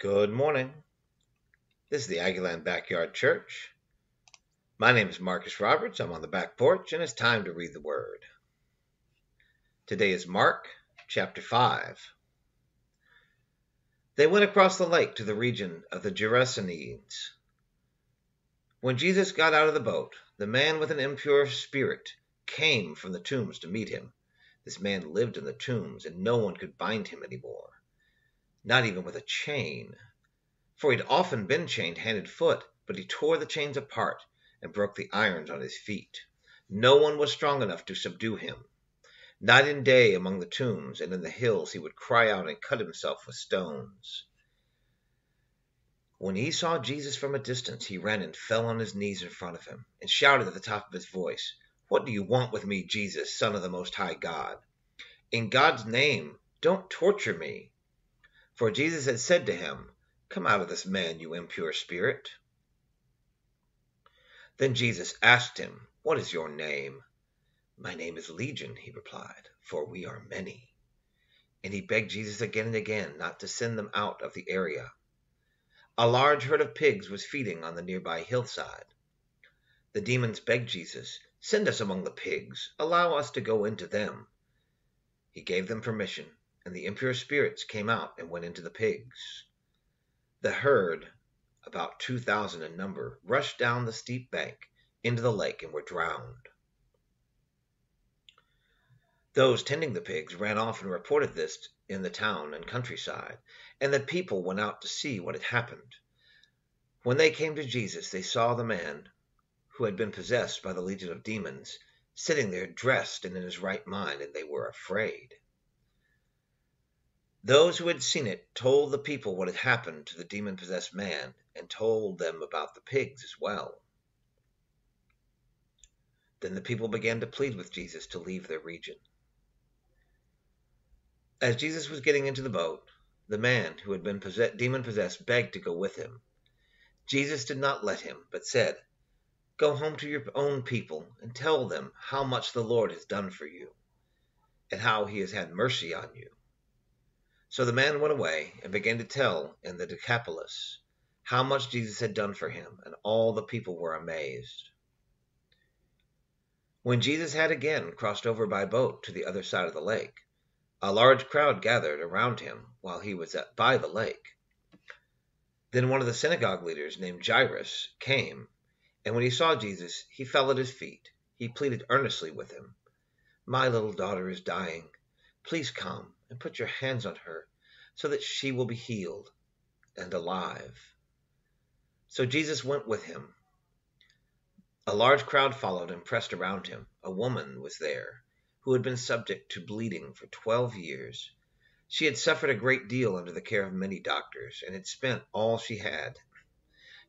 Good morning. This is the Aggieland Backyard Church. My name is Marcus Roberts. I'm on the back porch, and it's time to read the Word. Today is Mark chapter 5. They went across the lake to the region of the Gerasenes. When Jesus got out of the boat, the man with an impure spirit came from the tombs to meet him. This man lived in the tombs, and no one could bind him anymore, not even with a chain. For he'd often been chained hand and foot, but he tore the chains apart and broke the irons on his feet. No one was strong enough to subdue him. Night and day among the tombs and in the hills he would cry out and cut himself with stones. When he saw Jesus from a distance, he ran and fell on his knees in front of him and shouted at the top of his voice, "What do you want with me, Jesus, Son of the Most High God? In God's name, don't torture me." For Jesus had said to him, "Come out of this man, you impure spirit." Then Jesus asked him, "What is your name?" "My name is Legion," he replied, "for we are many." And he begged Jesus again and again not to send them out of the area. A large herd of pigs was feeding on the nearby hillside. The demons begged Jesus, "Send us among the pigs. Allow us to go into them." He gave them permission, and the impure spirits came out and went into the pigs. The herd, about 2,000 in number, rushed down the steep bank into the lake and were drowned. Those tending the pigs ran off and reported this in the town and countryside, and the people went out to see what had happened. When they came to Jesus, they saw the man who had been possessed by the legion of demons sitting there dressed and in his right mind, and they were afraid. Those who had seen it told the people what had happened to the demon-possessed man and told them about the pigs as well. Then the people began to plead with Jesus to leave their region. As Jesus was getting into the boat, the man who had been demon-possessed begged to go with him. Jesus did not let him, but said, "Go home to your own people and tell them how much the Lord has done for you and how he has had mercy on you." So the man went away and began to tell in the Decapolis how much Jesus had done for him, and all the people were amazed. When Jesus had again crossed over by boat to the other side of the lake, a large crowd gathered around him while he was by the lake. Then one of the synagogue leaders named Jairus came, and when he saw Jesus, he fell at his feet. He pleaded earnestly with him, "My little daughter is dying. Please come and put your hands on her so that she will be healed and alive." So Jesus went with him. A large crowd followed and pressed around him. A woman was there who had been subject to bleeding for 12 years. She had suffered a great deal under the care of many doctors and had spent all she had.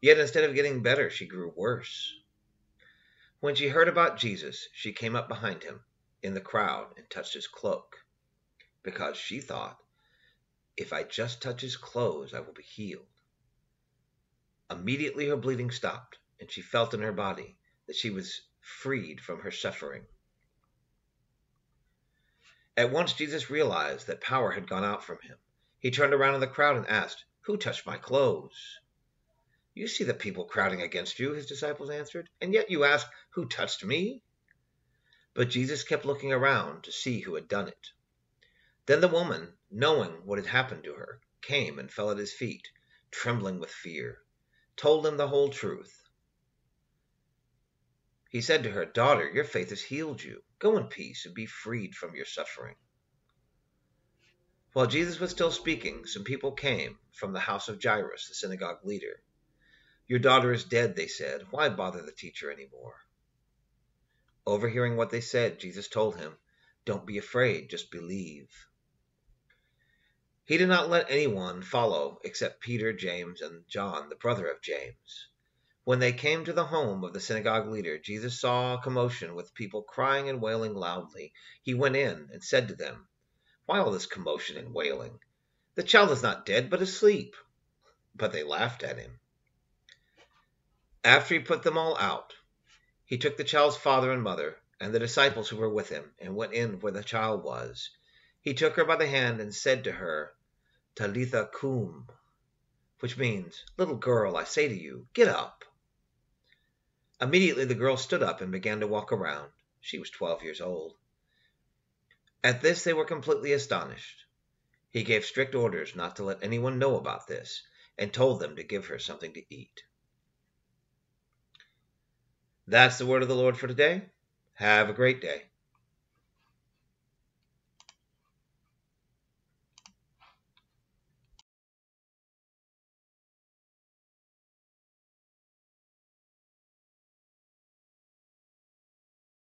Yet instead of getting better, she grew worse. When she heard about Jesus, she came up behind him in the crowd and touched his cloak, because she thought, "If I just touch his clothes, I will be healed." Immediately her bleeding stopped, and she felt in her body that she was freed from her suffering. At once Jesus realized that power had gone out from him. He turned around in the crowd and asked, "Who touched my clothes?" "You see the people crowding against you," his disciples answered, "and yet you ask, 'Who touched me?'" But Jesus kept looking around to see who had done it. Then the woman, knowing what had happened to her, came and fell at his feet, trembling with fear, told him the whole truth. He said to her, "Daughter, your faith has healed you. Go in peace and be freed from your suffering." While Jesus was still speaking, some people came from the house of Jairus, the synagogue leader. "Your daughter is dead," they said. "Why bother the teacher anymore?" Overhearing what they said, Jesus told him, "Don't be afraid, just believe." He did not let anyone follow except Peter, James, and John, the brother of James. When they came to the home of the synagogue leader, Jesus saw a commotion with people crying and wailing loudly. He went in and said to them, "Why all this commotion and wailing? The child is not dead, but asleep." But they laughed at him. After he put them all out, he took the child's father and mother and the disciples who were with him and went in where the child was. He took her by the hand and said to her, "Talitha cum," which means, "Little girl, I say to you, get up." Immediately the girl stood up and began to walk around. She was 12 years old. At this they were completely astonished. He gave strict orders not to let anyone know about this, and told them to give her something to eat. That's the word of the Lord for today. Have a great day.